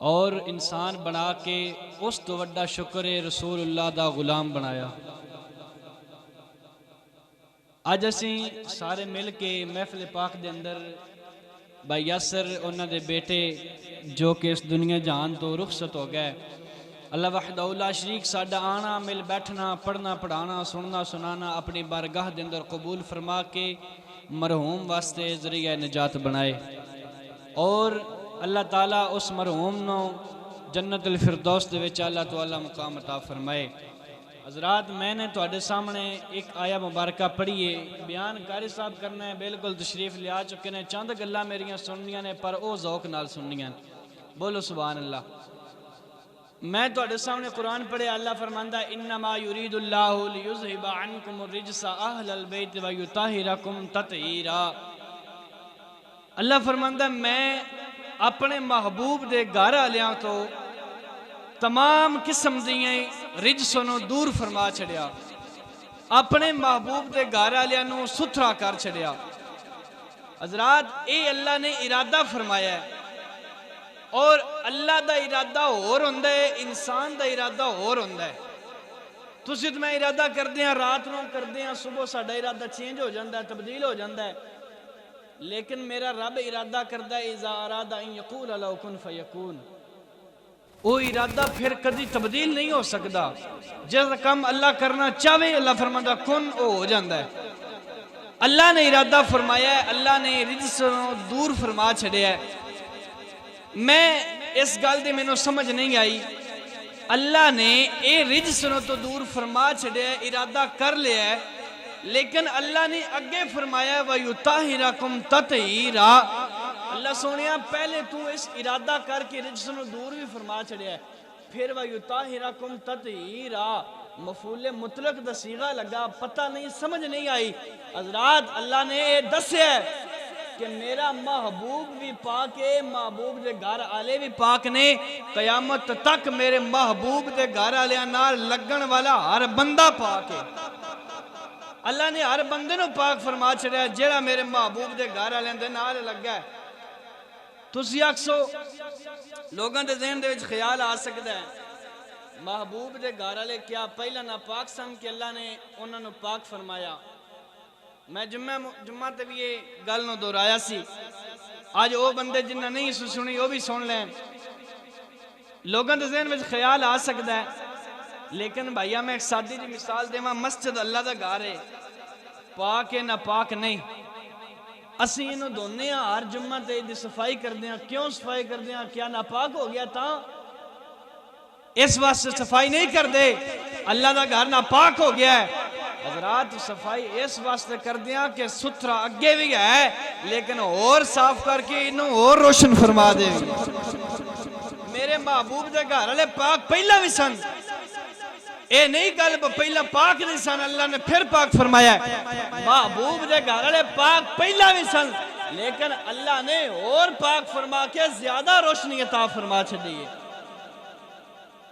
اور انسان بنا کے اس تو وڈا شکر ہے رسول اللہ دا غلام بنایا۔ آج اسیں سارے مل کے محفل پاک دے اندر بھائی یاسر انہاں دے بیٹے جو کہ اس دنیا جہان تو رخصت ہو گئے، اللہ وحدہ لا شریک ساڈا آنا مل بیٹھنا پڑھنا پڑھانا سننا سنانا اپنی بارگاہ دے اندر قبول فرما کے مرحوم واسطے ذریعہ نجات بنائے، اور اللہ تعالیٰ اس مرحوم نو جنت الفردوس دے وچ اللہ تعالیٰ مقام عطا فرمائے۔ حضرات میں نے تواڈے سامنے ایک آیا مبارکہ پڑھیے، بیان قاری صاحب کرنا ہے، بالکل تشریف لیا چکے نے، چند گلاں میریاں سننیاں نے پر او ذوق نال سننیاں، بولو سبحان اللہ۔ میں تواڈے سامنے قرآن پڑھے، اللہ فرماندا انما یرید اللہ لیذھب عنکم الرجس اہل البیت ویطہرکم تطہیرا۔ اللہ فرماندا میں اپنے محبوب دے گھر والیاں تو تمام قسم دیاں رجسوں نو دور فرما چھڑیا، اپنے محبوب دے گھر والیاں نو ستھرا کر چھڑیا۔ حضرات اے اللہ نے ارادہ فرمایا ہے، اور اللہ دا ارادہ اور ہوندا ہے، انسان دا ارادہ اور ہوندا ہے۔ تسی تے میں ارادہ کردے ہیں رات نو کردے ہیں، صبح ساڈا ارادہ چینج ہو جاندا ہے، تبدیل ہو جاندا ہے، لیکن میرا رب ارادہ کردا ہے اذا اراد ان یقول لو کن فیکون، وہ ارادہ پھر کدی تبدیل نہیں ہو سکتا، جس کام اللہ کرنا چاہے اللہ فرماتا کن وہ ہو جاندہ ہے۔ اللہ نے ارادہ فرمایا ہے، اللہ نے رجس دور فرما چھڑیا ہے۔ میں اس گل دی مینوں سمجھ نہیں آئی، اللہ نے اے رجس تو دور فرما چھڑیا ہے، ارادہ کر لیا ہے، لیکن اللہ نے اگے فرمایا وَيُطَهِّرَكُمْ تَطْهِيرًا۔ اللہ سونیا پہلے تو اس ارادہ کر کے رجس نو دور بھی فرما چھڑیا ہے، پھر وَيُطَهِّرَكُمْ تَطْهِيرًا مفعول مطلق دا صیغہ لگا، پتہ نہیں سمجھ نہیں آئی۔ حضرات اللہ نے یہ دسیا ہے کہ میرا محبوب بھی پاک ہے، محبوب دے گھر والے بھی پاک نے، قیامت تک میرے محبوب دے گھر والیاں نال لگن والا ہر بندہ پاک ہے۔ اللہ نے ہر بندے نو پاک فرما چھڑیا ہے جیڑا میرے محبوب دے گھر والے دے نال لگا ہے۔ تسی اکسو لوگاں دے ذہن دے وچ خیال آ سکدا ہے محبوب دے گھر والے کیا پہلا نہ پاک سن کہ اللہ نے انہاں نو پاک فرمایا؟ میں جمعہ تے بھی یہ گل نو دہرایا سی، آج وہ بندے جنہاں نہیں سنی وہ بھی سن لیں۔ لوگاں دے ذہن وچ خیال آ سکدا ہے، لیکن بھائیہ میں ایک سادی جی مثال دے مسجد اللہ دا گھر ہے، پاک ہے نہ پاک نہیں، اسی انہوں دونے ہیں ہر جمعہ تے دی صفائی کر دیا، کیوں صفائی کر دیا؟ کیا ناپاک ہو گیا تھا؟ اس واسطے صفائی نہیں کر دے اللہ دا گھر ناپاک ہو گیا ہے۔ حضرات صفائی اس واسطے کر دیا کہ ستھرا اگے بھی ہے، لیکن اور صاف کر کے انہوں اور روشن فرما دے۔ میرے محبوب دے گھر والے پاک پہلا بھی سن، اے نہیں گل پہلا پاک نہیں سن، اللہ نے پھر پاک فرمایا ہے۔ محبوب دے گھر والے پاک پہلا بھی سن، لیکن اللہ نے اور پاک فرما کے زیادہ روشنی عطا فرما چھڑی ہے۔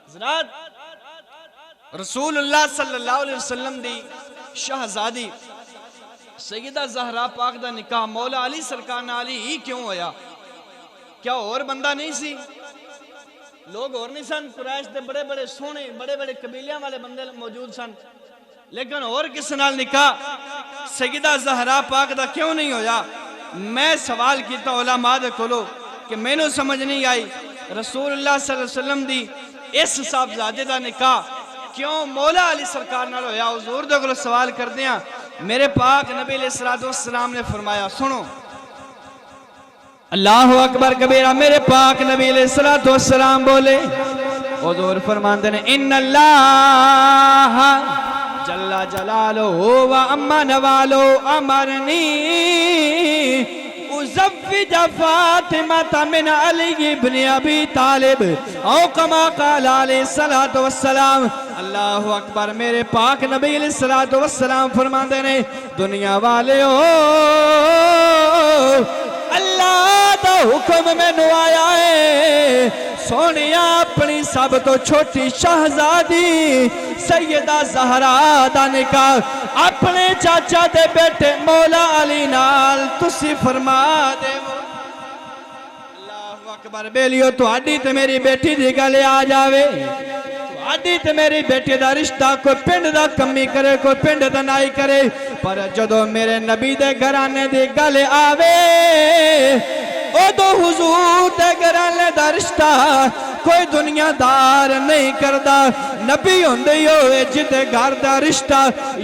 حضرات رسول اللہ صلی اللہ علیہ وسلم دی شہزادی سیدہ زہرا پاک دا نکاح مولا علی سرکار علی ہی کیوں ہویا؟ کیا اور بندہ نہیں سی؟ لوگ اور نہیں سن؟ قریش دے بڑے بڑے سونے بڑے بڑے قبیلیاں والے بندے موجود سن، لیکن اور کس نال نکاح سیدہ زہرا پاک دا کیوں نہیں ہویا؟ میں سوال کیتا علماء دے کولو کہ میں نو سمجھ نہیں آئی۔ رسول اللہ صلی اللہ علیہ وسلم دی اس صاحبزادے دا نکاح کیوں مولا علی سرکار نال ہویا؟ حضور دے کولوں سوال کردے ہاں۔ میرے پاک نبی علیہ السلام نے فرمایا، سنو اللہ اکبر کبیرہ، میرے پاک نبی علیہ السلام بولے، حضور فرماندے نے ان اللہ جل جلالہ و اما نوالو امرنی ازوج فاطمہ من علی ابن ابی طالب او کما قال علیہ السلام۔ اللہ اکبر، میرے پاک نبی علیہ السلام فرماندے نے دنیا والے ہو، اللہ دا حکم میں نو آیا ہے، سونیا اپنی سب تو چھوٹی شہزادی سیدہ زہرا دا نکاح اپنے چاچا دے بیٹے مولا علی نال تسی فرما دے۔ اللہ اکبر، بیلیو تو اڈی تے میری بیٹی دی گلے آ جاوے، آڈی تے میری بیٹی دا رشتہ کوئی پنڈ دا کمی کرے، کوئی پنڈ دا نائی کرے، پر جدو میرے نبی دے گھرانے دی گلے آوے، او دو حضور دے گھرانے دا رشتہ کوئی دنیا دار نہیں کردا۔ نبی ہوندے ہوئے جدے گھر دا رشتہ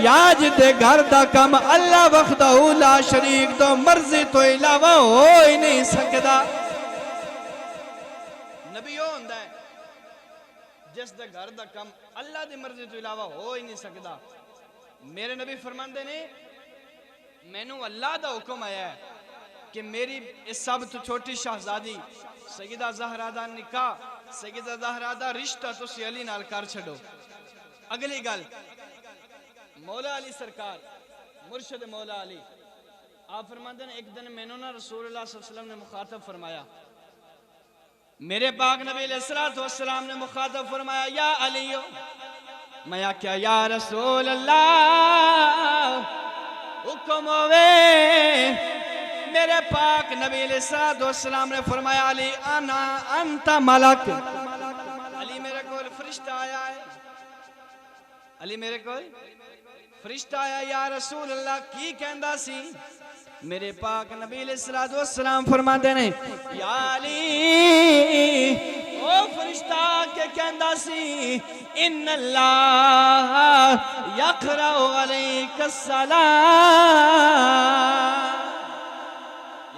یا جدے گھر دا کم اللہ وحدہ لا شریک تو مرضی تو علاوہ ہو ہی نہیں سکدا۔ نبی ہوندہ ہے جس دے گھر دا کم اللہ دی مرضی تو علاوہ ہو ہی نہیں سکدا۔ میرے نبی فرماندے نے مینوں اللہ دا حکم آیا ہے کہ میری اس سب تو چھوٹی شہزادی سیدہ زہرا دا نکاح، سیدہ زہرا دا رشتہ تسی علی نال کر چھڑو۔ اگلی گل، مولا علی سرکار مرشد مولا علی آپ فرماندے نے ایک دن مینوں نا رسول اللہ صلی اللہ علیہ وسلم نے مخاطب فرمایا، میرے پاک نبی علیہ السلام نے مخاطب فرمایا، یا علیو، میں کیا یا رسول اللہ حکم ہوئے۔ میرے پاک نبی علیہ السلام نے فرمایا، علی انا انت ملک، علی میرے کو فرشتہ آیا ہے، علی میرے کو فرشتہ آیا، یا رسول اللہ کی کہندا سی؟ میرے پاک نبی علیہ السلام فرماتے ہیں، یا علی او فرشتہ کے کہندا سی، ان اللہ یقرأ علیک السلام۔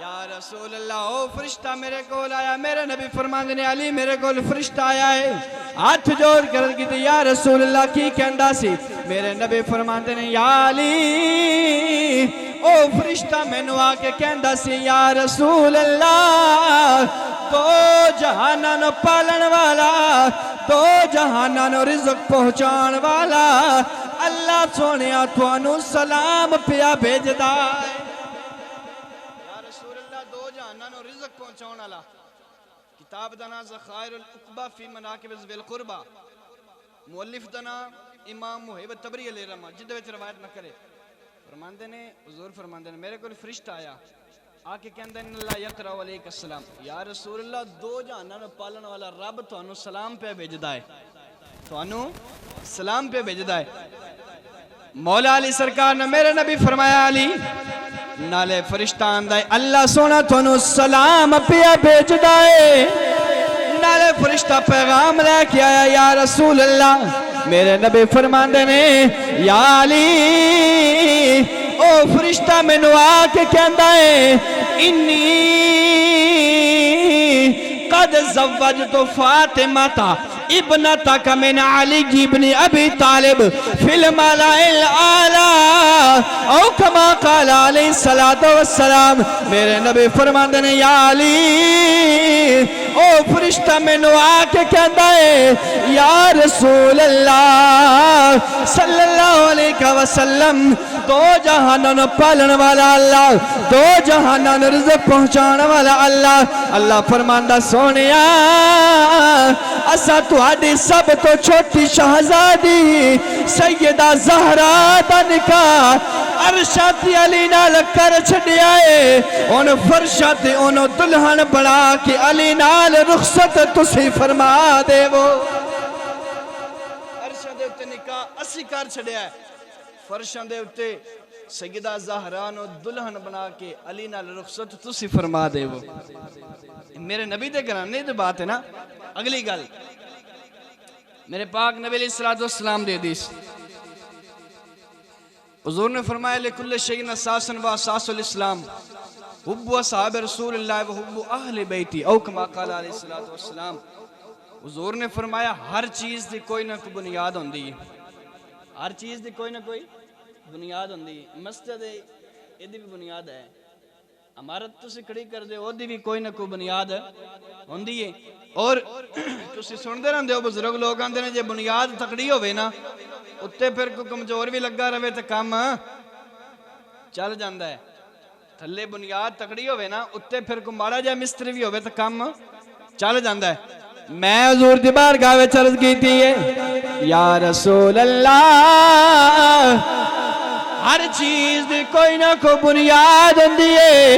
یا رسول اللہ او فرشتہ میرے کول آیا، میرے نبی فرماندے نے علی میرے کول فرشتہ آیا ہے، ہاتھ جوڑ کر کہتے یا رسول اللہ کی کہندا سی؟ میرے نبی فرماندے نے یا علی او فرشتہ مینوں آ کے کہندا سی، یا رسول اللہ دو جہاناں نو پالن والا، دو جہاناں نو رزق پہنچان والا اللہ سونیا تانوں سلام پیا بھیجدا ہے۔ یا رسول اللہ دو جہاناں نو رزق پہنچان والا، کتاب دا نام ذخائر العقبہ فی مناقب ذوی القربہ، مؤلف دا نام امام محب الطبری علیہ رحمہ، جدے وچ روایت نہ کرے، فرماندے نے حضور فرماندے نے میرے کو فرشتہ آیا آ کے کہندے ان اللہ یقرأ علیک السلام، یا رسول اللہ دو جہاناں نو پالن والا رب تانوں سلام پہ بھیجدا ہے، تانوں سلام پہ بھیجدا ہے۔ مولا علی سرکار نے میرے نبی فرمایا علی نالے فرشتہ آندا ہے اللہ سونا تانوں سلام پہ بھیجدا ہے، نالے فرشتہ پیغام لے کے آیا، یا رسول اللہ میرے نبی فرماندے نے یا علی او فرشتہ مینوں آ کے کہندا ہے انی قد زوجت فاطمہ ابنتک من علی ابن ابی طالب فی الملأ الاعلی او کما قال علیہ السلام۔ میرے نبی فرماندے نے یا علی او فرشتہ مینوں آ کے کہندا ہے یا رسول اللہ صلی اللہ علیہ وسلم دو جہاناں نو پالن والا اللہ، دو جہاناں نو رزق پہنچان والا اللہ، اللہ فرماندا سونیا اسا تہاڈی سب تو چھوٹی شہزادی سیدہ زہرا دا نکاح عرشہ تے علی نال کر چھڈیا ہے، ان فرشہ تے انہوں دلہن بنا کے علی نال رخصت تسی فرما دیو۔ عرشہ دے اتے نکاح اسی کر چھڈیا ہے، فرشاں دے اتے سیدہ زہرا نو دلہن بنا کے علی نال رخصت تسی فرما دیو۔ میرے نبی دے گھرانے دی بات ہے نا۔ اگلی گل میرے پاک نبی علیہ السلام دی حدیث، حضور نے فرمایا لکل شیء اساس و اساس الاسلام حب اصحاب رسول اللہ و حب اہل بیتی، او کما قال علیہ السلام۔ حضور نے فرمایا ہر چیز دی کوئی نہ کوئی بنیاد ہوندی ہے، ہر چیز دی کوئی نہ کوئی بنیاد ہوندی ہے۔ مسجد ہے، یہ بھی بنیاد ہے، عمارت تسی کھڑی کر دے، وہ دی بھی کوئی نہ کوئی بنیاد ہوندی ہے۔ اور تسی سن دے رہندے ہو بزرگ لوگ آندے نے جے بنیاد تکڑی ہوئے نا، اتنے پھر کوئی کمزور بھی لگا رہے تو کام چل جاندہ ہے۔ تھلے بنیاد تکڑی ہوئے نا، اتنے پھر کوئی ماڑا جائے مستری بھی ہوئے تو کام چل جاندہ ہے۔ میں حضور دی بارگاہ وچ عرض کیتی ہے یا رسول اللہ، ہر چیز دی کوئی نہ کوئی بنیاد ہوندی ہے،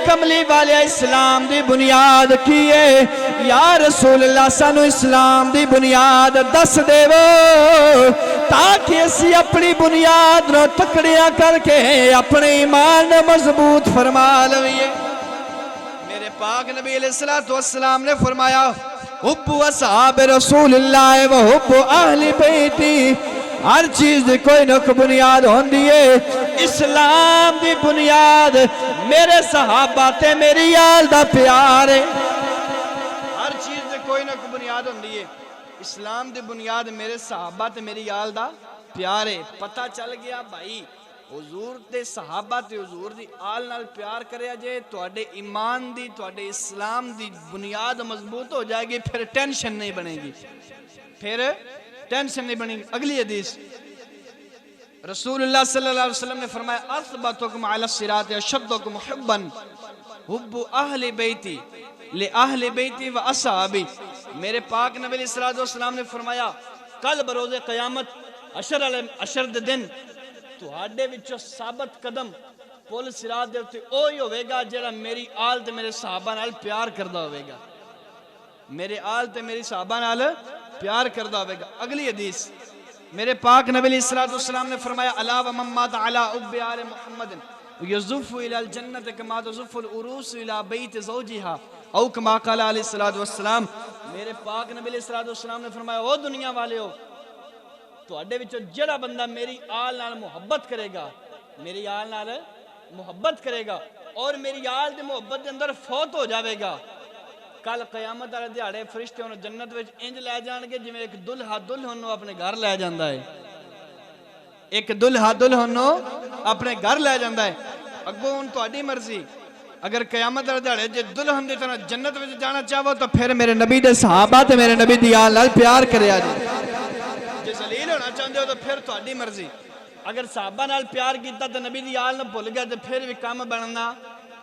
کملی والے اسلام دی بنیاد کی ہے؟ یا رسول اللہ سانو اسلام دی بنیاد دس دے وہ، تاکہ اسی اپنی بنیاد نو تکڑیاں کر کے اپنے ایمان نو مضبوط فرما لوئیے۔ میرے پاک نبی علیہ السلام نے فرمایا حب اصحاب رسول اللہ و حب اہل بیتی، ہر چیز دی کوئی نہ کوئی بنیاد ہوندی ہے۔ اسلام دی بنیاد میرے صحابہ تے میری آل دا پیار ہے۔ ہر چیز دی کوئی نہ کوئی بنیاد ہوندی ہے، اسلام دی بنیاد میرے صحابہ تے میری آل دا پیار ہے۔ پتہ چل گیا بھائی حضور تے صحابہ تے حضور دی آل نال پیار کریا جے، تواڈے ایمان دی تواڈے اسلام دی بنیاد مضبوط ہو جائے گی، پھر ٹینشن نہیں بنے گی، پھر ٹینشن نہیں بنے گی۔ اگلی حدیث رسول اللہ صلی اللہ علیہ وسلم نے فرمایا اثبتکم علی الصراط اشدکم حبا حب اہل بیتی لأہل بیتی و اصحابی۔ میرے پاک نبی علیہ السلام نے فرمایا کل بروز قیامت اشر دن تہاڈے وچوں ثابت قدم پل صراط دے اوتے اوہی ہوے گا جڑا میری آل تے میرے صحابہ نال پیار کردا ہوے گا، میرے آل تے میری صحابہ نال پیار کردا ہوے گا۔ اگلی حدیث میرے پاک نبی علیہ السلام نے فرمایا الا ومن مات علی حب آل محمد یزف الی الجنۃ کما تزف العروس الی بیت زوجها او کما قال علیہ السلام۔ میرے پاک نبی علیہ السلام نے فرمایا او دنیا والے ہو، تواڈے وچوں جڑا بندہ میری آل نال محبت کرے گا، میری آل نال محبت کرے گا اور میری آل دی محبت دے اندر فوت ہو جاوے گا، کل قیامت والے دیہاڑے فرشتے انہوں جنت وچ انج لے جان گے جویں ایک دلہا دلہن نوں اپنے گھر لے جاندا ہے، ایک دلہا دلہن نوں اپنے گھر لے جاندا ہے۔ اگوں ہن تہاڈی مرضی، اگر قیامت والے دیہاڑے جے دلہن دی طرح جنت وچ جانا چاہو تو پھر میرے نبی دے صحابہ تے میرے نبی دی آل نال پیار کریا جی۔ جے ذلیل ہونا چاہندے ہو تو پھر تہاڈی مرضی، اگر صحابہ نال پیار کیتا تو نبی دی آل نوں بھول گیا تو پھر بھی کام بننا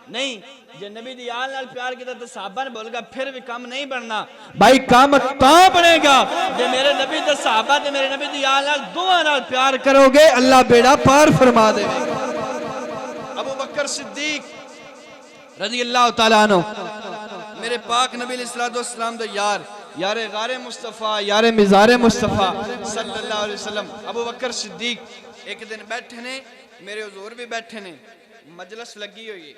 نہیں، جے نبی دی آل نال پیار کیتا تو صحابہ نے بول گا پھر بھی کام نہیں بننا۔ بھائی کام تاں بنے گا جے میرے نبی تے صحابہ تے میرے نبی دی آل نال دعا نال پیار کرو گے، اللہ بیڑا پار فرما دے گا۔ ابو بکر صدیق رضی اللہ تعالیٰ عنہ میرے پاک نبی علیہ السلام دے یار غار مصطفیٰ، یار مزار مصطفیٰ صلی اللہ علیہ وسلم۔ ابو بکر صدیق ایک دن بیٹھے نے، میرے حضور بھی بیٹھے نے، مجلس لگی ہوئی ہے،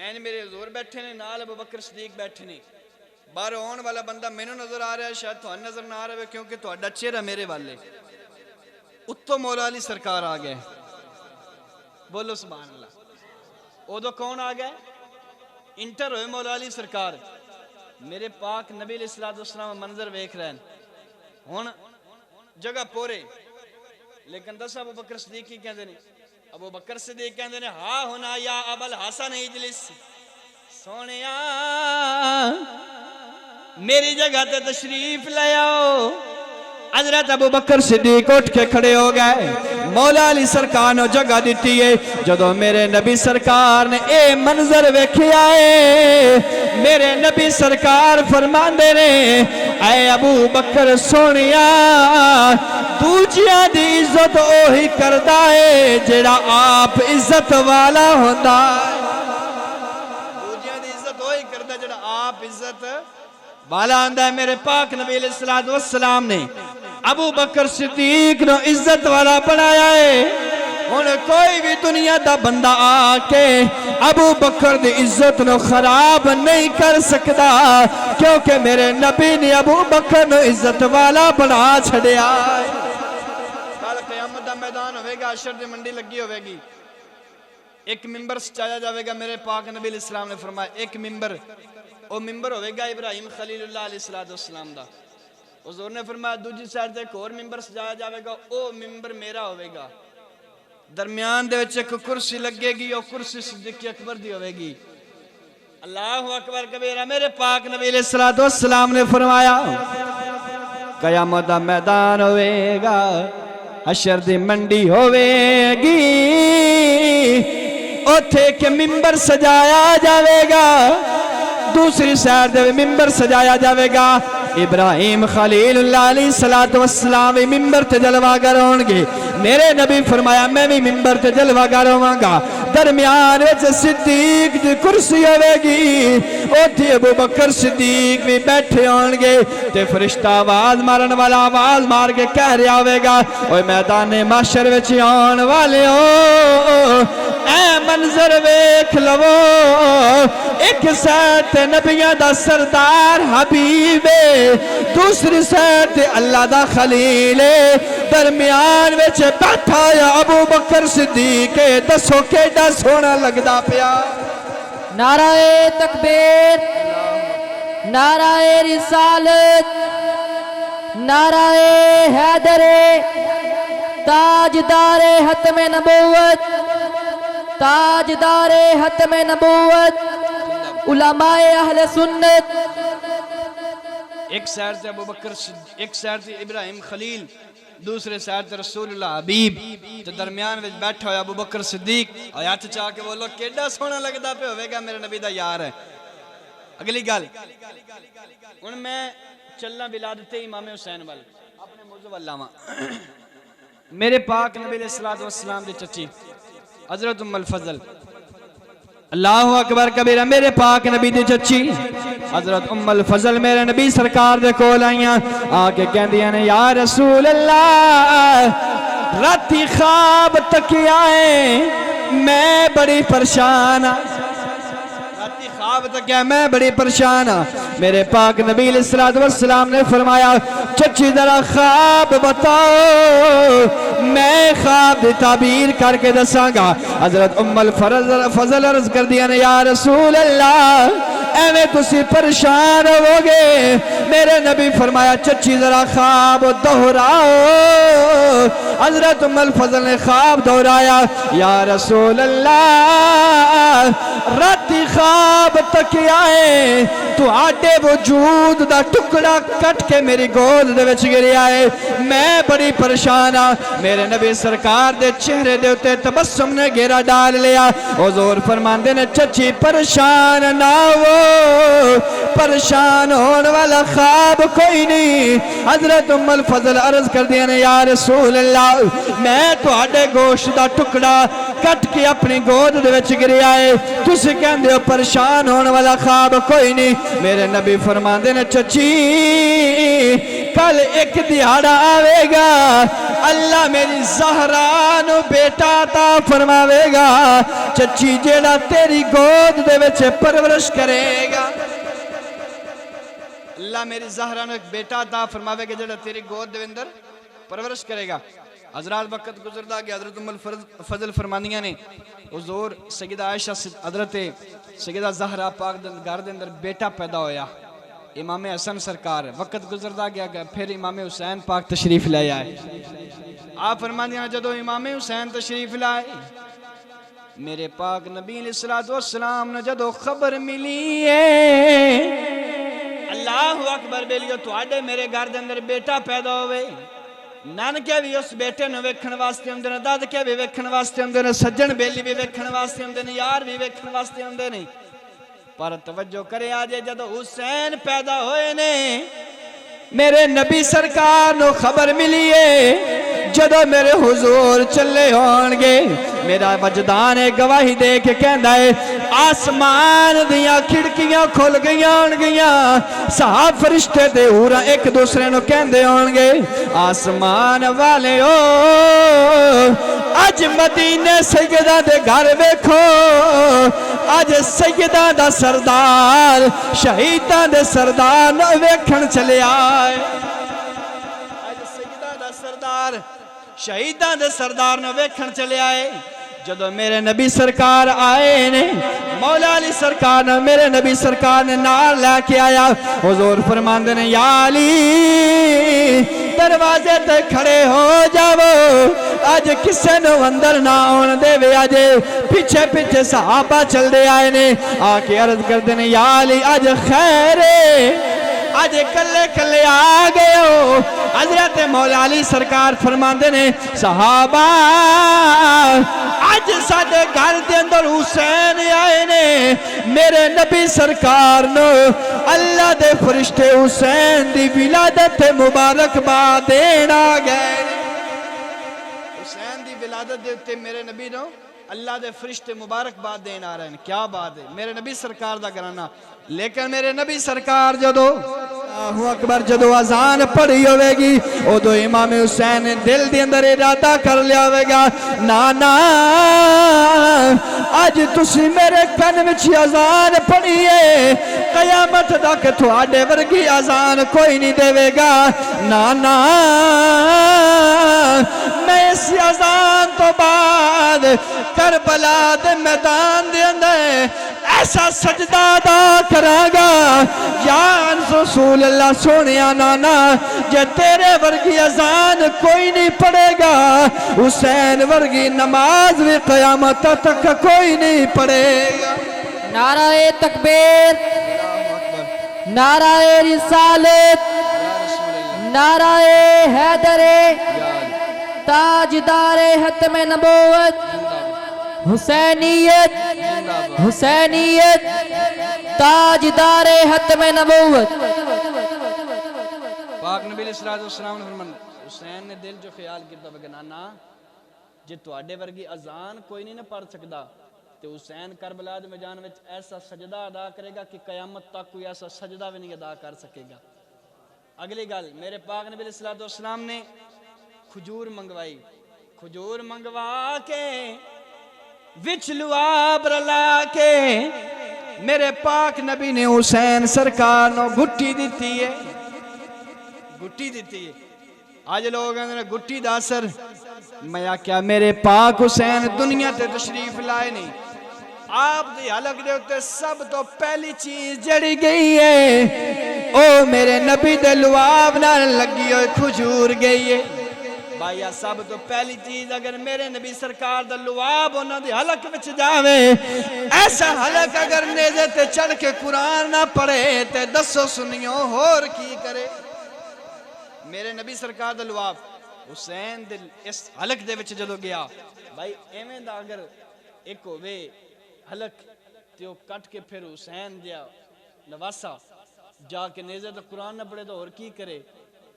این میرے حضور بیٹھے نے، نال ابو بکر صدیق بیٹھے نے۔ باہر آن والا بندہ مینوں نظر آ رہا ہے، شاید تھانوں نظر نہ آ رہا ہے کیونکہ تہاڈا چہرہ میرے والے، اتوں مولا علی سرکار آ گئے، بولو سبحان اللہ۔ ادو کون آ گئے؟ انٹر ہوئے مولا علی سرکار، میرے پاک نبی علیہ السلام منظر ویکھ رہے ہیں، ہن جگہ پورے، لیکن دس ابو بکر صدیق کی کہندے نے؟ ابو بکر صدیق کہندے نے ہاں ہونا یا ابو الحسن اجلس، سونیا میری جگہ تے تشریف لے آؤ۔ حضرت ابو بکر صدیق اٹھ کے کھڑے ہو گئے، مولا علی سرکار نے جگہ دیتی ہے۔ جدو میرے نبی سرکار نے اے منظر ویکھیا ہے، میرے نبی سرکار فرماندے نے اے ابو بکر سونیا، دوجیاں دی عزت اوہی کردا ہے جڑا آپ عزت والا ہوندا ہے۔ دوجیاں دی عزت اوہی کردا جڑا آپ عزت والا ہوندا ہے۔ میرے پاک نبی علیہ السلام نے ابو بکر صدیق نو عزت والا بنایا ہے۔ ہن کوئی بھی دنیا دا بندہ آ کے ابو بکر دی عزت نو خراب نہیں کر سکدا، کیونکہ میرے نبی نے ابو بکر نو عزت والا بنا چھڑیا۔ کل قیامت دا میدان ہوئے گا، حشر دی منڈی لگی ہوئے گی، ایک ممبر سچایا جاوے گا۔ میرے پاک نبی علیہ السلام نے فرمایا ایک ممبر، وہ ممبر ہوئے گا ابراہیم خلیل اللہ علیہ السلام دا۔ حضور نے فرمایا دوجی سائڈ تے ایک اور ممبر سجایا جاوے گا، او ممبر میرا ہوئے گا۔ درمیان دے وچ ایک کرسی لگے گی، او کرسی صدیق اکبر دی ہوئے گی۔ اللہ اکبر کبیرہ۔ میرے پاک نبی علیہ السلام نے فرمایا قیامت دا میدان ہوئے گا، حشر دی منڈی ہوئے گی، اوتھے کے ممبر سجایا جاوے گا، دوسری سائڈ دے ممبر سجایا جاوے گا۔ ابراہیم خلیل اللہ علیہ السلام ممبر تے جلوہ گر ہون گے، میرے نبی فرمایا میں بھی ممبر تے جلوہ گر ہوں گا۔ درمیان وچ صدیق دی کرسی ہوئے گی، اوتھے ابو بکر صدیق بھی بیٹھے ہون گے، تے فرشتہ آواز مارن والا آواز مار کے کہہ رہا ہوئے گا اوے میدان محشر وچ آن والے ہو، اے منظر ویکھ لو، ایک سائڈ تے نبیاں دا سردار حبیب، دوسری سائڈ تے اللہ دا خلیل، درمیان وچ بیٹھا یا ابو بکر صدیق، دسو کیڑا سونا لگدا پیا۔ نعرہ تکبیر، نعرہ رسالت، نعرہ حیدر، تاجدار ختم نبوت، تاجدار ختم نبوت، علماء اہل سنت۔ ایک سائر سے ابو بکر، ایک سائر سے ابراہیم خلیل، دوسرے سائر سے رسول اللہ حبیب، تو درمیان وچ بیٹھا ہویا ابو بکر صدیق، آیات چاہ کے بولو کیڑا سونا لگدا پہ ہوئے گا میرے نبی دا یار ہے۔ اگلی گل ان میں چلنا ولادت امام حسین وال اپنے موضوع علامہ میرے پاک نبی علیہ السلام دی چچی حضرت ام الفضل، اللہ اکبر کبیرہ، میرے پاک نبی دی چچی حضرت ام الفضل میرے نبی سرکار دے کول آئیاں، آکے کہندیاں نے یا رسول اللہ راتی خواب تکی آئے میں بڑی پریشان، راتی خواب تکی آئے میں بڑی پریشان۔ میرے پاک نبی علیہ السلام نے فرمایا چچی ذرا خواب بتاؤ، میں خواب دی تعبیر کر کے دساں گا۔ حضرت ام الفضل عرض کر دیا نے یا رسول اللہ ایویں تسی پریشان ہو گے، میرے نبی فرمایا چچی ذرا خواب دہراؤ۔ حضرت ام الفضل نے خواب دہرایا، یا رسول اللہ راتی خواب تک آئے تو آڈے وجود دا ٹکڑا کٹ کے میری گود دے وچ گری آئے، میں بڑی پریشان ہاں۔ میرے نبی سرکار دے چہرے دے اتے تبسم نے گھیرا ڈال لیا، حضور فرماندے نے چچی پریشان نہ ہو، پریشان ہونے والا خواب کوئی نہیں۔ حضرت ام الفضل عرض کر دیا نے یا رسول اللہ میں تو آڈے گوشت دا ٹکڑا کٹ کے اپنی گود دے وچ گری آئے، تسی کہندے ہو پریشان ہونے والا خواب کوئی نہیں۔ میرے نبی فرماندے نے چچی کل ایک دیہاڑا آوے گا، اللہ میری زہرا نو بیٹا عطا فرماوے گا، چچی جیڑا تیری گود دے وچ پرورش کرے گا، اللہ میری زہرا نو ایک بیٹا عطا فرماوے گا جیڑا تیری گود دے اندر پرورش کرے گا۔ حضرات وقت گزردا گیا، حضرت ام الفضل فرمانیاں نے حضور سیدہ عائشہ حضرت سیدہ زہرا پاک گھر دے اندر بیٹا پیدا ہویا امام حسن سرکار، وقت گزردا گیا پھر امام حسین پاک تشریف لے آئے۔ آپ فرمانیاں جدو امام حسین تشریف لائے میرے پاک نبی علیہ السلام نے جدو خبر ملی ہے اللہ اکبر بیلیو تو آڈے میرے گھر دے اندر بیٹا پیدا ہوئے، نانکے بھی اس بیٹے نو ویکھن واسطے ہوندے نے، دادکے بھی ویکھن واسطے ہوندے نے، سجن بیلی بھی ویکھن واسطے ہوندے نے، یار بھی ویکھن واسطے ہوندے نے، پر توجہ کرے آجے جدو حسین پیدا ہوئے نے میرے نبی سرکار نو خبر ملی ہے جدو میرے حضور چلے ہونگے، میرا وجدان گواہی دے کے کہندا ہے آسمان دیاں کھڑکیاں کھل گئیاں ہونگیاں، صاحب فرشتے دے ہورا ایک دوسرے نو کہندے ہونگے آسمان والے اج مدینے سیدہ دے گھر ویکھو اج سیدہ دا سردار شہیداں دے سردار نو ویکھن چلے آئے اج سیدہ دا سردار شہیداں دے سردار نو ویکھن چلے آئے جدو میرے نبی سرکار آئے نے مولا علی سرکار نے میرے نبی سرکار نے نال لے کے آیا حضور فرماندے نے یا علی دروازے تے کھڑے ہو جاؤ آج کسے نو اندر نہ آن دے وے آج پیچھے پیچھے صحابہ چل دے آئے نے آ کے عرض کر دے نے یا علی آج خیر آج کلے کلے آ گئے ہو حضرت مولا علی سرکار فرماندے نے صحابہ آج ساڈے گھر دے اندر حسین آئے نے میرے نبی سرکار نو اللہ دے فرشتے حسین دی ولادت مبارک باد دین آ گئے حسین دی ولادت دے اتے میرے نبی نو اللہ دے فرشتے مبارک باد دین آ رہے ہیں کیا بات ہے میرے نبی سرکار دا گھرانہ لیکن میرے نبی سرکار جدو اللہ اکبر جدو اذان پڑھی ہوئے گی ادو امام حسین دل دی اندر ارادہ کر لیا ہوئے گا نانا آج تسی میرے کن وچ اذان پڑھی ہے قیامت تک تھوڑے ورگی اذان کوئی نہیں دے گا نانا میں اس اذان تو بعد کربلا دے میدان دے اندر ایسا سجدہ ادا کرا گا یا رسول اللہ سونیا نانا جے تیرے ورگی اذان کوئی نہیں پڑھے گا حسین ورگی نماز بھی قیامت تک کوئی نہیں پڑھے گا نعرہ تکبیر نعرہ رسالت نعرہ حیدر تاجدار ختم نبوت حسینیت حسینیت تاجدار ختم نبوت پاک نبی علیہ السلام نے فرمایا حسین نے دل جو خیال کیتا کہ نانا جے تواڈے ورگی اذان کوئی نہیں پڑھ سکدا تے حسین کربلا دے میدان وچ ایسا سجدہ ادا کرے گا کہ قیامت تک کوئی ایسا سجدہ بھی نہیں ادا کر سکے گا اگلی گل میرے پاک نبی علیہ السلام نے کھجور منگوائی کھجور منگوا کے وچ لعاب رلا کے میرے پاک نبی نے حسین سرکار نو گھٹی دیتی ہے گھٹی دیتی ہے آج لوگ نے گھٹی دا اثر میں کیا میرے پاک حسین دنیا تے تشریف لائے نہیں آپ دی حلق دے ہوتے سب تو پہلی چیز جڑی گئی ہے او میرے نبی دے لعاب نہ لگی ہوئے کھجور گئی ہے بھائیہ سب تو پہلی چیز اگر میرے نبی سرکار دا لعاب انہوں دی حلق وچ جاوے ایسا حلق اگر نیزے تے چڑھ کے قرآن نہ پڑھے تے دسو سنیوں ہور کی کرے میرے نبی سرکار دا لعاب حسین دے اس حلق دے وچ جدو گیا بھائی ایمیں دا اگر ایک ہوئے حلق تیو کٹ کے پھر حسین دیا نواسا جا کے نیزے تے قرآن نہ پڑھے تو اور کی کرے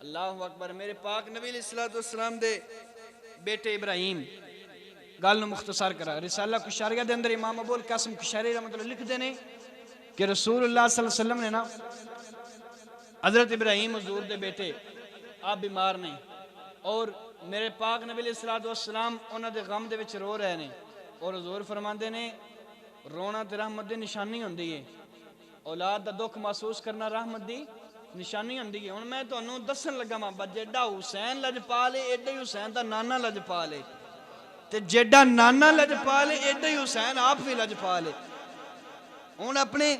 اللہ اکبر میرے پاک نبی علیہ السلام دے بیٹے ابراہیم گل نو مختصر کرا رسالہ کشاریہ دے اندر امام ابو القاسم کشاری رحمۃ اللہ لکھ دینے کہ رسول اللہ صلی اللہ علیہ وسلم نے نا حضرت ابراہیم حضور دے بیٹے آپ بیمار نہیں اور میرے پاک نبی علیہ السلام انہاں دے غم دے وچ رو رہے نے اور حضور فرماندے نے رونا تے رحمت دی نشانی ہوندی ہے اولاد دا دکھ محسوس کرنا رحمت دی نشانی ہوندی ہے ہن میں تانوں دسن لگا ماں جیڈا حسین لجپال ہے ایڈا ہی حسین دا نانا لجپال ہے تے جیڈا نانا لجپال ہے ایڈا ہی حسین آپ بھی لجپال ہے ہن اپنے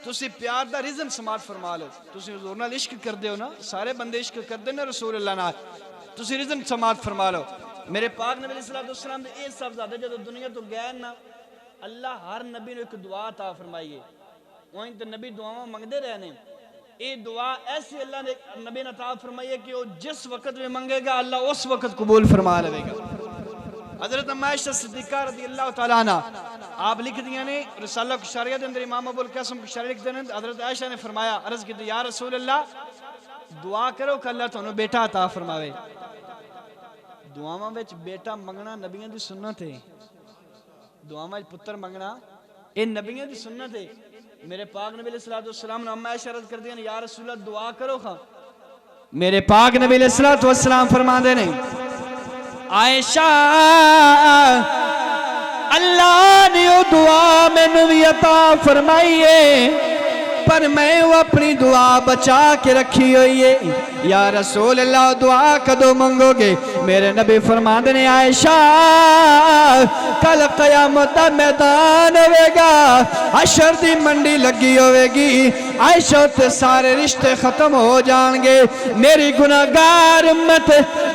تسی پیار دا ریزن سماعت فرما لو تسی حضور نال عشق کردے ہو نا سارے بندے عشق کردے نا رسول اللہ نال تسی ریزن سماعت فرما لو میرے پاک نبی علیہ السلام دے اے سب زیادہ جدو دنیا تو گئے نا اللہ ہر نبی نے ایک دعا عطا فرمائی ہے وہیں تے نبی دعاواں منگدے رہنے اے دعا ایسی اللہ نے نبی نے عطا فرمائی ہے کہ وہ جس وقت میں منگے گا اللہ اس وقت قبول فرما لے گا حضرت عائشہ صدیقہ رضی اللہ تعالیٰ عنہ آپ لکھ دیا نے رسالہ کشاریہ دے اندر امام ابو القاسم کشاری لکھ دے حضرت عائشہ نے فرمایا عرض کی یا رسول اللہ دعا کرو کہ اللہ تانوں بیٹا عطا فرماوے دعاواں وچ بیٹا منگنا نبیوں دی سنت ہے دعاواں وچ پتر منگنا اے نبیوں دی سنت ہے میرے پاک نبی علیہ السلام نے اما عائشہ عرض کر دیا یا رسول اللہ دعا کرو خواہ میرے پاک نبی علیہ السلام فرما دے نے عائشہ اللہ نے وہ دعا مینوں بھی عطا فرمائی ہے پر میں وہ اپنی دعا بچا کے رکھی ہوئی ہے یا رسول اللہ دعا کدو منگو گے میرے نبی فرماندے نے عائشہ کل قیامت دا میدان ہوئے گا حشر دی منڈی لگی ہوئے گی عائشہ تے سارے رشتے ختم ہو جان گے میری گناہگار امت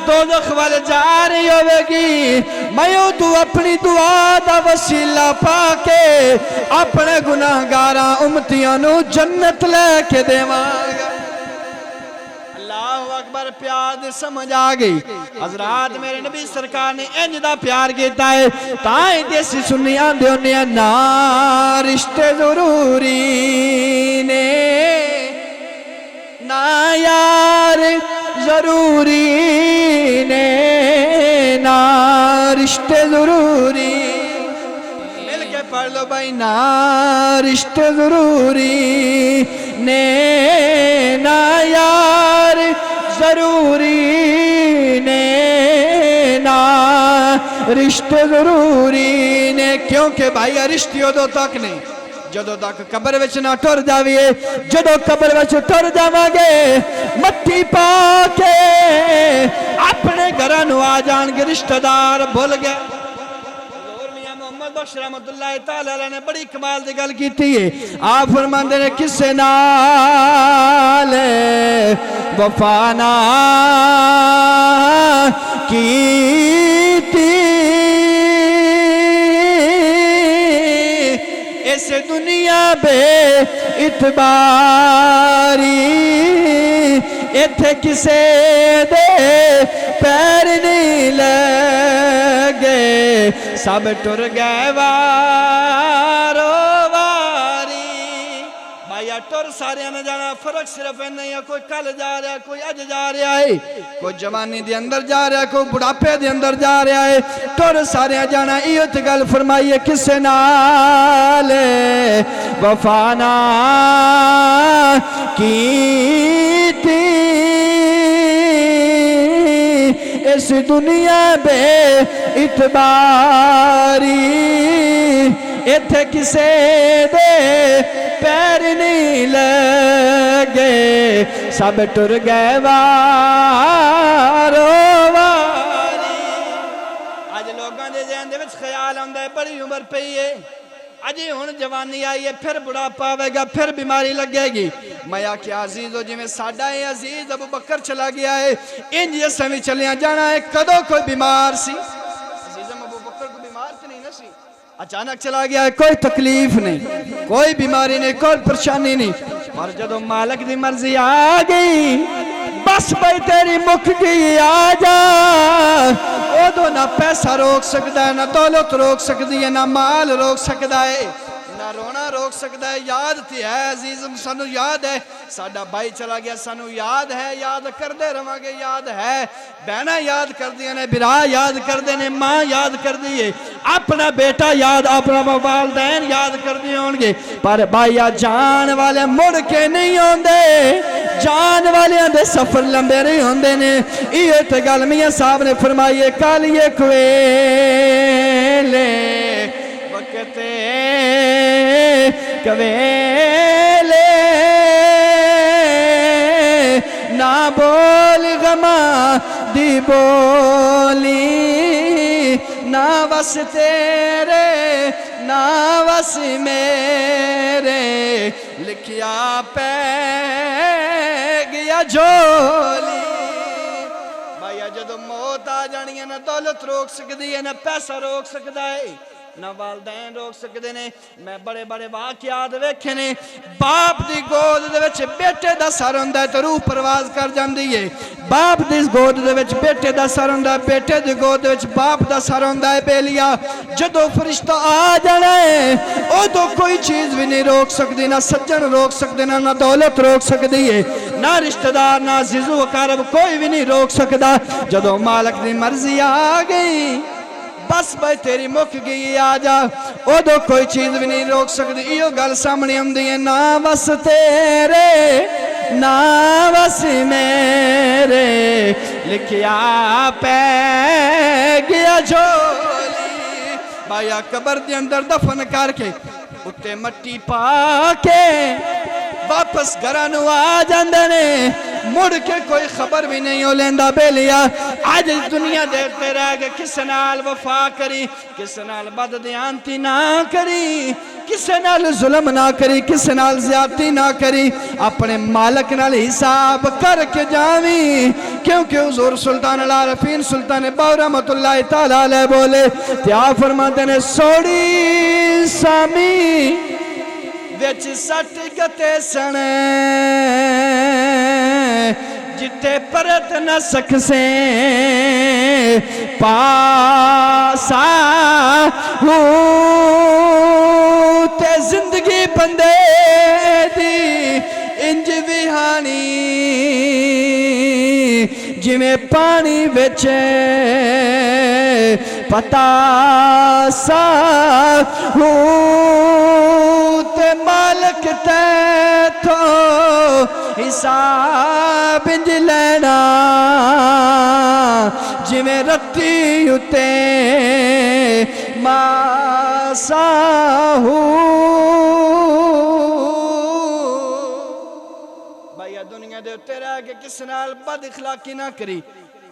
دوزخ والے جا رہی ہوئے گی میں تو اپنی دعا دا وسیلہ پا کے اپنے گناہگاراں امتیاں نو جنت لے کے دیواں گا اللہ اکبر پیار دے سمجھ آگئی حضرات میرے نبی سرکار نے انج دا پیار کیتا ہے تائیں جیسی سنی آندے ہونے نا رشتے ضروری نے نا یار ضروری نے نا رشتے ضروری مل کے پڑھ لو بھائی نا رشتے ضروری نے نا یار ضروری نے نا رشتے ضروری نے کیونکہ بھائی رشتے ادو تک نہیں جدو تک قبر وچ نہ ٹر جاویے جدو قبر وچ ٹر جاواں گے مٹی پا کے اپنے گھراں نو آ جان گے رشتہ دار بھول گئے حضور میاں محمد بخش رحمت اللہ تعالی علیہ نے بڑی کمال دی گل کیتی ہے آپ فرماندے نے کسے نال وفا نہ کیتی اس دنیا بے اعتباری ایتھے کسے دے پیر نہیں لگے سب ٹر گئے وارو واری بھائی ٹر سارے نے جانا فرق صرف نہیں ہے کوئی کل جا رہا ہے کوئی اج جا رہا ہے کوئی جوانی دے اندر جا رہا ہے کوئی بڑھاپے دے اندر جا رہا ہے ٹر سارے جانا ایو تے گل فرمائیے کسے نال وفا نہ کیتی اس دنیا بے اعتباری ایتھے کسے دے پیر نہیں لگے سب ٹر گئے وارو واری آج لوگاں دے ذہن دے وچ خیال آندا ہے بڑی عمر پئی ہے اجی ہن جوانی آئی ہے پھر بڑھاپا آوے گا پھر بیماری لگے گی میں آکھیا عزیزو جی میں ساڈا ہے عزیز ابو بکر چلا گیا ہے انج اساں وی چلیاں جانا ہے کدو کوئی بیمار سی عزیزم ابو بکر کو بیمار تے نہیں نہ سی اچانک چلا گیا ہے کوئی تکلیف نہیں کوئی بیماری نہیں کوئی پریشانی نہیں اور جدو مالک دی مرضی آ گئی بس بھائی تیری مک گئی آ جا ادو نہ پیسہ روک سکتا ہے نہ دولت روک سکتی ہے نہ مال روک سکتا ہے نہ رونا روک سکتا ہے یاد تھی ہے عزیزم سانو یاد ہے ساڈا بھائی چلا گیا سانو یاد ہے یاد کردے رہواں گے یاد ہے بہنا یاد کر دیا نے برا یاد کر دینے ماں یاد کر دیئے اپنا بیٹا یاد اپنا والدین یاد کر دیئے ہونگے پر بھائی جان والے مڑ کے نہیں ہوندے جان والے اندے سفر لمبے نہیں ہوندے نے یہ تے گل میاں صاحب نے فرمائیے کالیے کویلے وقتے کویلے نہ بول غماں دی بولی نہ وس تیرے نہ وس میرے لکھیا پہ گیا جھولی بھائی جدو موت آ جانی ہے نہ دولت روک سکتی ہے نہ پیسہ روک سکتا ہے نہ والدین روک سکتے نے میں بڑے بڑے واقعات ویکھے نے باپ دی گود دے وچ بیٹے دا سر ہوندا ہے تے روح پرواز کر جاندی ہے باپ دی گود دے وچ بیٹے دا سر ہوندا ہے بیٹے دی گود دے وچ باپ دا سر ہوندا ہے بیلیا جدو فرشتہ آ جانا ہے اودوں کوئی چیز بھی نہیں روک سکتی نہ سجن روک سکتے نہ دولت روک سکتی ہے نہ رشتہ دار نہ عزیز و اقارب کوئی بھی نہیں روک سکتا جدو مالک دی مرضی آ گئی بس بھائی تیری مک گئی آ جا ادو کوئی چیز بھی نہیں روک سکتی یہ گل سامنے آمدی ہے نہ وس تیرے نہ وس میرے لکھیا پہ جھولی بایا قبر دے اندر دفن کر کے اتے مٹی پا کے واپس گھرانو آ جاندے نے مڑ کے کوئی خبر بھی نہیں ہو لیندہ بیلیا آج دنیا دیکھتے رہ گئے کس نال وفا کری کس نال بددیانتی نہ کری کس نال ظلم نہ کری کس نال زیادتی نہ کری اپنے مالک نال حساب کر کے جاویں کیونکہ حضور سلطان العارفین سلطان باو رحمت اللہ تعالیٰ علیہ بولے تیا فرماتے نے سوڑی سامی ویچ سٹ گتے سنے جتے پرت نہ سکسے پاسا تے زندگی بندے دی انج ویہانی جی میں پانی ویچے پتا سا تے مالک تے تو حساب انج لینا جی میں رتی اتے ماسا بھائیہ دنیا دے اتے رہ کے کس نال بد اخلاقی نہ کری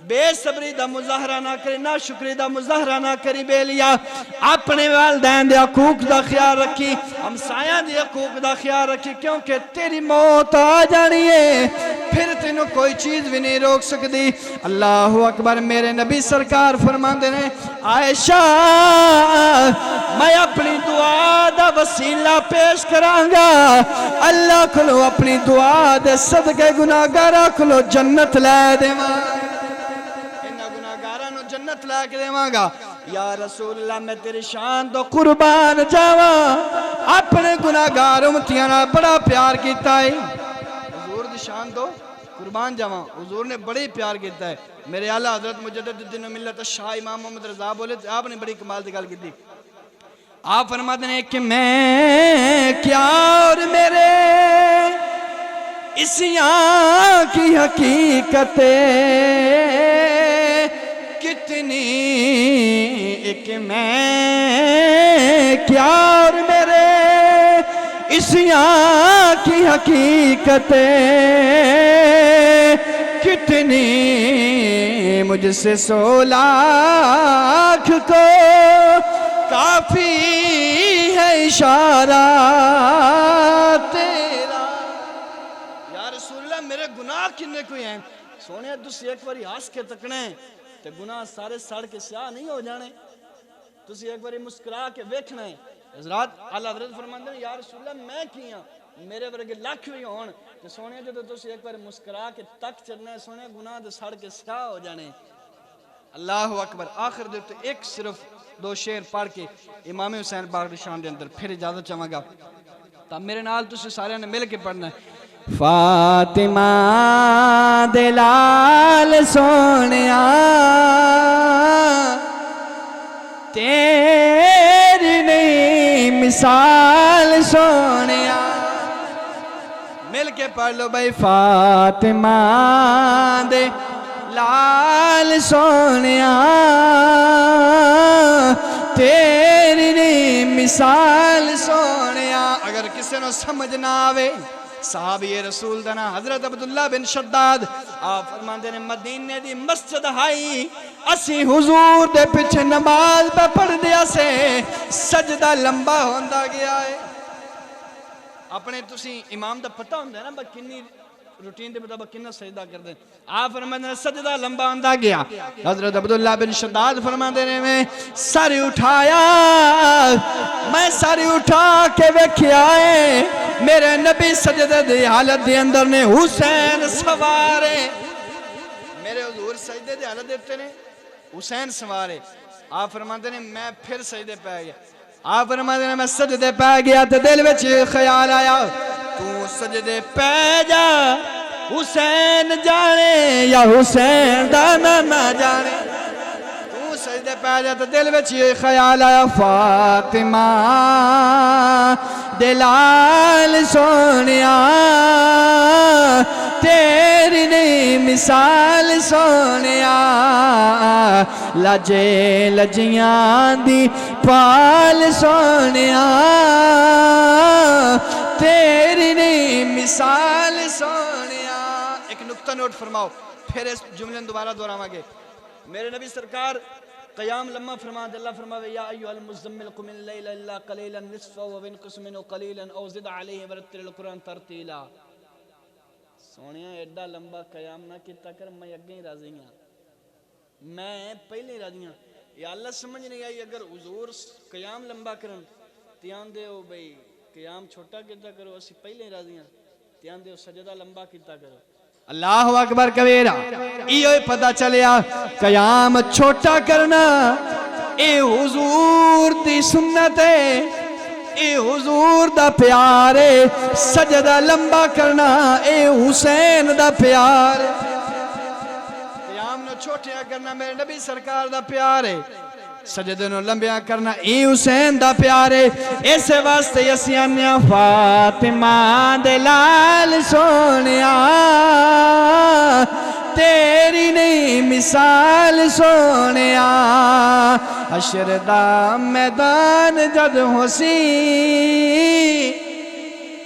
بے صبری دا مظاہرہ نہ کری نہ شکری دا مظاہرہ نہ کری بے لیا اپنے والدین دے حقوق دا خیال رکھی ہمسایاں دے حقوق دا خیال رکھی کیونکہ تیری موت آ جانی ہے پھر تینوں کوئی چیز بھی نہیں روک سکتی اللہ اکبر میرے نبی سرکار فرماندے نے عائشہ میں اپنی دعا دا وسیلہ پیش کرانگا اللہ کھلو اپنی دعا دے صدقے گناہگارہ کھلو جنت لے دے ماں جنت لا کے دے مانگا یا رسول اللہ میں تیری شان تو قربان جاواں اپنے گناہگار امتیانا بڑا پیار کیتا ہے حضور دی شان تو قربان جاواں حضور نے بڑی پیار کیتا ہے میرے اعلیٰ حضرت مجدد الدین و ملت شاہ امام محمد رضا بولے آپ نے بڑی کمال دی گل کی تھی آپ فرماتے ہیں کہ میں کیا اور میرے اسی آن کی حقیقت کتنی ایک میں کیا اور میرے اس آن کی حقیقت کتنی مجھ سے 100,000 کو کافی ہے اشارہ تیرا یا رسول اللہ میرے گناہ کنے کوئی ہیں سونے تسی ایک باری ہاس کے تکنے تے گناہ سارے سڑ کے سیاہ نہیں ہو جانے تسی ایک باری مسکرا کے ویکھنا ہے حضرات اعلیٰ حضرت فرماندے ہیں یا رسول اللہ میں کیاں میرے ورگے لاکھ بھی ہون تے سونے جو تسی ایک باری مسکرا کے تک چلنا ہے سونے گناہ دے سڑ کے سیاہ ہو جانے اللہ اکبر آخر دے تو ایک صرف 2 شعر پڑھ کے امام حسین باغ دی شان دے اندر پھر اجازت چاہوں گا تب میرے نال تسی سارے نے مل کے پڑھنا ہے فاطمہ دلال سونیا تیری نئی مثال سونیا مل کے پڑھ لو بھائی فاطمہ دلال سونیا تیری نئی مثال سونیا اگر کسی نے سمجھ نہ آوے صحابی رسول دنا حضرت عبداللہ بن شداد آپ فرماندے نے مدینے دی مسجد ہائی اسی حضور دے پچھے نماز پہ پڑھ دیا سے سجدہ لمبا ہوندہ گیا ہے اپنے تسی امام دا پتہ ہوندہ ہے نا کنی روٹین دے مطابق کنہ سجدہ کر دیں آپ فرماندے نے سجدہ لمبا ہوندہ گیا حضرت عبداللہ بن شداد فرماندے نے میں ساری اٹھایا میں ساری اٹھا کے ویکھیا ہے میرے نبی سجدہ دی حالت دی اندر نے حسین سوارے میرے حضور سجدہ دی حالت دیتے نے حسین سوارے آپ فرماندے نے میں پھر سجدے پہ گیا آپ فرماندے نے میں سجدے پہ گیا تو دل وچ خیال آیا تو سجدے پہ جا حسین جانے یا حسین دانا نہ جانے تو سجدے پہ جا تو دل وچ خیال آیا فاطمہ دلال سونیا تیری نہیں مثال سونیا لجے لجیاں دی پال سونیا تیری نہیں مثال سونیا. ایک نقطہ نوٹ فرماؤ پھر اس جملے دوبارہ دہراواں گے. میرے نبی سرکار قیام لمحہ فرما دے اللہ فرماوے یا ایھا المزمل قم اللیل الا قلیلا نصفہ وانقص منہ قلیلا او زد علیہ ورتل القرآن ترتیلا. سونیا ایڈا لمبا قیام نہ کیتا کر میں اگے ہی راضی ہاں میں پہلے ہی راضی ہاں. یا اللہ سمجھ نہیں آئی اگر حضور قیام لمبا کرن تیان دے ہو بھئی قیام چھوٹا کیتا کرو اسی پہلے ہی راضی ہاں تیان دے ہو سجدہ لمبا کیتا کرو. اللہ اکبر کبیرہ ایو پتہ چلیا قیام چھوٹا کرنا اے حضور دی سنت ہے اے حضور دا پیار ہے. سجدہ لمبا کرنا اے حسین دا پیار ہے. قیام نو چھوٹیا کرنا میرے نبی سرکار دا پیار ہے. سجدہ نو لمبیا کرنا اے حسین دا پیار ہے. اس واسطے اسی آنیا فاطمہ دے لال سونیا تیری نہیں مثال سونیا. حشر دا میدان جد ہو سی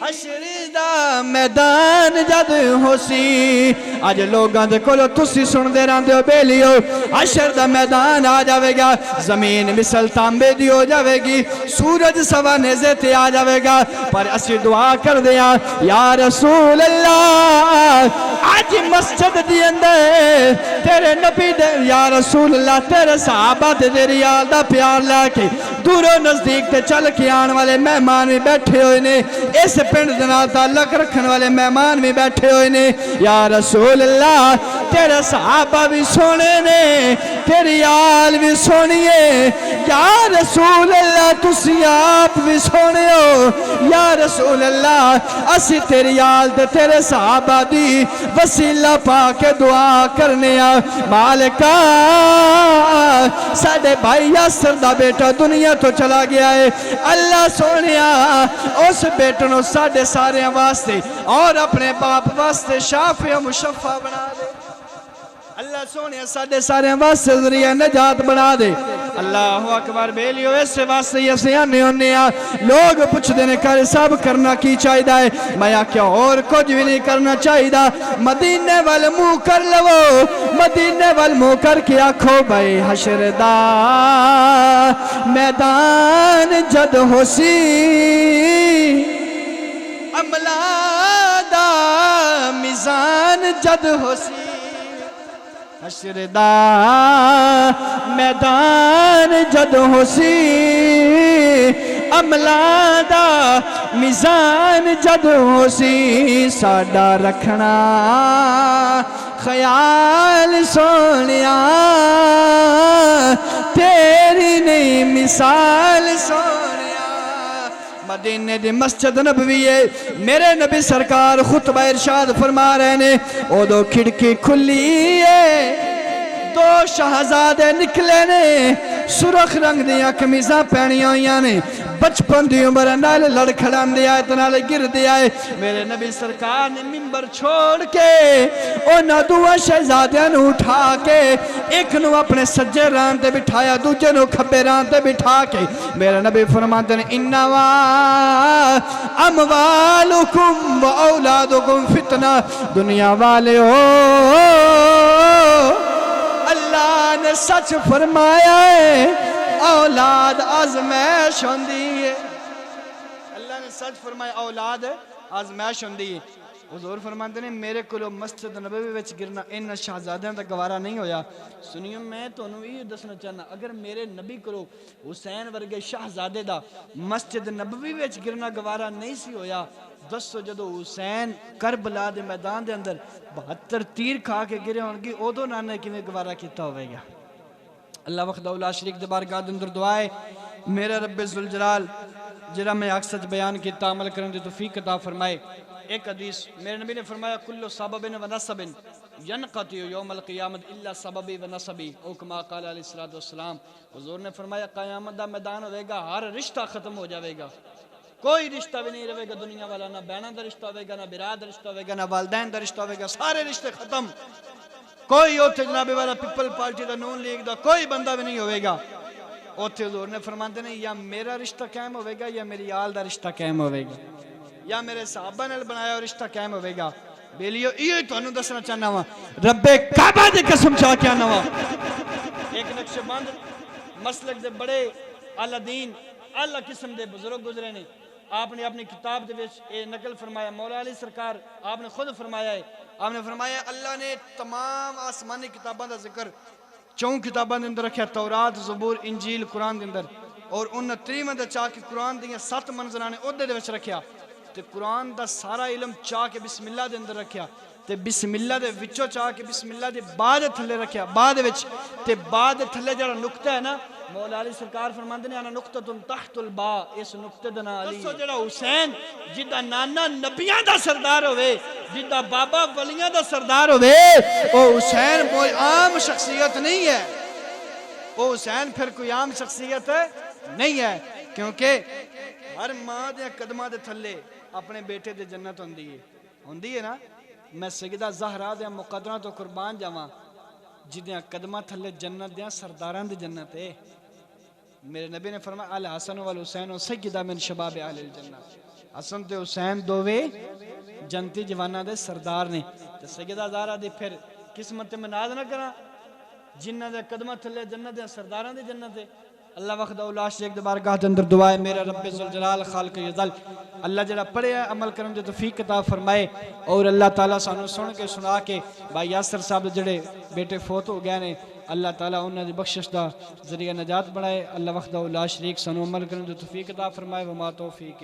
حشر دا میدان جد ہو سی. آج لوگاں دے کولو تسی سن دے رہن دے ہو بیلیو حشر دا میدان آ جاوے گا زمین مثل تانبے دی ہو جاوے گی سورج سوا نیزے تے آ جاوے گا پر اسی دعا کر دیا یا رسول اللہ آج مسجد دی اندر تیرے نبی دے یا رسول اللہ تیرے صحابہ دے ریال دا پیار لے کے دوروں نزدیک تے چل کے آن والے مہمان بھی بیٹھے ہوئے نے اس پنڈ دنا تعلق رکھن والے مہمان بھی بیٹھے ہوئے نے. یا رسول اللہ تیرے صحابہ بھی سونے نے تیری آل بھی سونیے. یا رسول اللہ تسی آپ بھی سونے ہو. یا رسول اللہ اسی تیری آل دے تیرے صحابہ دی وسیلہ پا کے دعا کرنے آ مالکا ساڑھے بھائی یاسر دا بیٹا دنیا تو چلا گیا ہے. اللہ سونیا اس بیٹنوں ساڑھے سارے واسطے اور اپنے باپ واسطے شافع مشفع بنا دے. اللہ سونے ساڑھے سارے واسطے ذریعہ نجات بنا دے. اللہ اکبر بیلیو اس واسطے یہ سیانے ہونے لوگ پوچھ دینے کر سب کرنا کی چاہی دا ہے میں کیا اور کچھ بھی نہیں کرنا چاہی دا. مدینے وال منہ کر لو مدینے وال منہ کر کے آکھو بھائی حشر دا میدان جد ہو سی عملہ دا میزان جد ہو سی. حشر دا میدان جد ہو سی عملہ دا میزان جد ہو سی. ساڈا رکھنا خیال سونیا تیری نہیں مثال سونیا. مدینے دی مسجد نبوی ہے میرے نبی سرکار خطبہ ارشاد فرما رہے نے او دو کھڑکی کھلی ہے دو شہزادے نکلے نے سرخ رنگ دیا کمیزاں پہنی ہوئیاں نے بچپن دی عمر نال لڑ کھڑان دیا ہے تنال گر دیا ہے. میرے نبی سرکار نے منبر چھوڑ کے اونا دو شہزادیاں نو اٹھا کے ایک نو اپنے سجے ران تے بٹھایا دوجے نو کھبے ران تے بٹھا کے میرے نبی فرماتے ہیں انوا اموالکم و اولادکم فتنہ. دنیا والے ہو اللہ نے سچ فرمایا ہے اولاد آزمائش ہوندی ہے. اللہ نے سچ فرمایا اولاد آزمائش ہوندی ہے. حضور فرماتے ہیں میرے کلو مسجد نبوی وچ گرنا ان شہزادیاں دا گوارا نہیں ہویا. سنیو میں تو انہوں یہ دسنا چاہنا اگر میرے نبی کلو حسین ورگے شہزادے دا مسجد نبوی وچ گرنا گوارا نہیں سی ہویا دسو جدو حسین کربلا دے میدان دے اندر 72 تیر کھا کے گرے ہونگی اودو نانے کی میں گوارا کیتا ہوئے گا. اللہ وحدہ لا شریک دے بارگاہ دے اندر دعائے میرے رب ذوالجلال جرا میں اکسچ بیان کیتا عمل کرنے دے توفیق عطا فرمائے. ایک حدیث میرے نبی نے فرمایا کل سبب و نسب ینقطع یوم القیامت الا سببی و نسبی او کما قال علیہ الصلوۃ والسلام. حضور نے فرمایا قیامت دا میدان ہوئے گا ہر رشتہ ختم ہو جاوے گا کوئی رشتہ بھی نہیں رہے گا دنیا والا، نہ بہنوں کا رشتہ ہوئے گا، نہ برا کا رشتہ ہوئے گا، نہ والدین کا رشتہ ہوئے گا، سارے رشتے ختم۔ کوئی اوتھے جناب والا پیپل پارٹی دا، نون لیگ دا کوئی بندہ بھی نہیں ہوئے گا۔ اوتھے حضور نے فرماتے ہیں یا میرا رشتہ قائم ہوئے گا یا میری آل دا رشتہ قائم ہوئے گا، یا میرے صحابہ نے بنایا اور رشتہ قائم ہوئے گا۔ بیلیو یہ تو انہوں دسنا چاہنا ہوا، رب کعبہ دے قسم چاہ کے آنا ہوا۔ ایک نقش بند مسلک دے بڑے اعلیٰ دین اعلیٰ قسم دے بزرگ گزرے نے، آپ نے اپنی کتاب دے وچ اے نقل فرمایا، مولا علی سرکار آپ نے خود فرمایا ہے، آپ نے فرمایا اللہ نے تمام آسمانی کتاباں دا ذکر 4 کتاباں دے اندر رکھیا، تورات، زبور، انجیل، قرآن دے اندر، اور 29 دے چاہ کے قرآن دیاں 7 منظرانے عہدے دے وچ رکھیا، تے قرآن دا سارا علم چاہ کے بسم اللہ دے اندر رکھیا، تے بسم اللہ دے وچوں چاہ کے بسم اللہ دے بعد تھلے رکھیا، بعد وچ تے بعد تھلے جڑا نقطہ ہے نا، مولا علی سرکار فرماندے نے انا نقطۃ تحت الباء، اس نقطے دا نام علی ہے۔ جڑا حسین جدا نانا نبیاں دا سردار ہوئے، جدا بابا ولیاں دا سردار ہوئے، او حسین کوئی عام شخصیت نہیں ہے، او حسین پھر کوئی عام شخصیت نہیں ہے، کیونکہ ہر ماں دے قدماں دے تھلے اپنے بیٹے دے جنت ہوندی ہے نا۔ میں سیدہ زہرا دے مقدرہ تو قربان جاواں، جدیاں قدماں تھلے جنت دیاں سرداراں دی جنت ہے۔ میرے نبی نے فرمایا الحسن والحسین سیدہ من شباب اہل الجنہ، حسن تے حسین دووے جنتی جواناں دے سردار نے، تے سیدہ زہرا دی پھر قسمت میں ناز نہ کراں جنہ دے قدماں تھلے جنت دیاں سرداراں دی جنت ہے۔ اللہ وحدہ لا شریک دے بارگاہ دے اندر دعا ہے میرا رب ذوالجلال خالق یزل، اللہ جڑا پڑھے ہے عمل کرن دی توفیق عطا فرمائے، اور اللہ تعالیٰ سانو سن کے سنا کے بھائی یاسر صاحب جڑے بیٹے فوت ہو گئے نے، اللہ تعالیٰ انہاں دی بخشش دا ذریعہ نجات بنائے۔ اللہ وحدہ لا شریک سانو عمل کرن دی توفیق عطا فرمائے، وما توفیق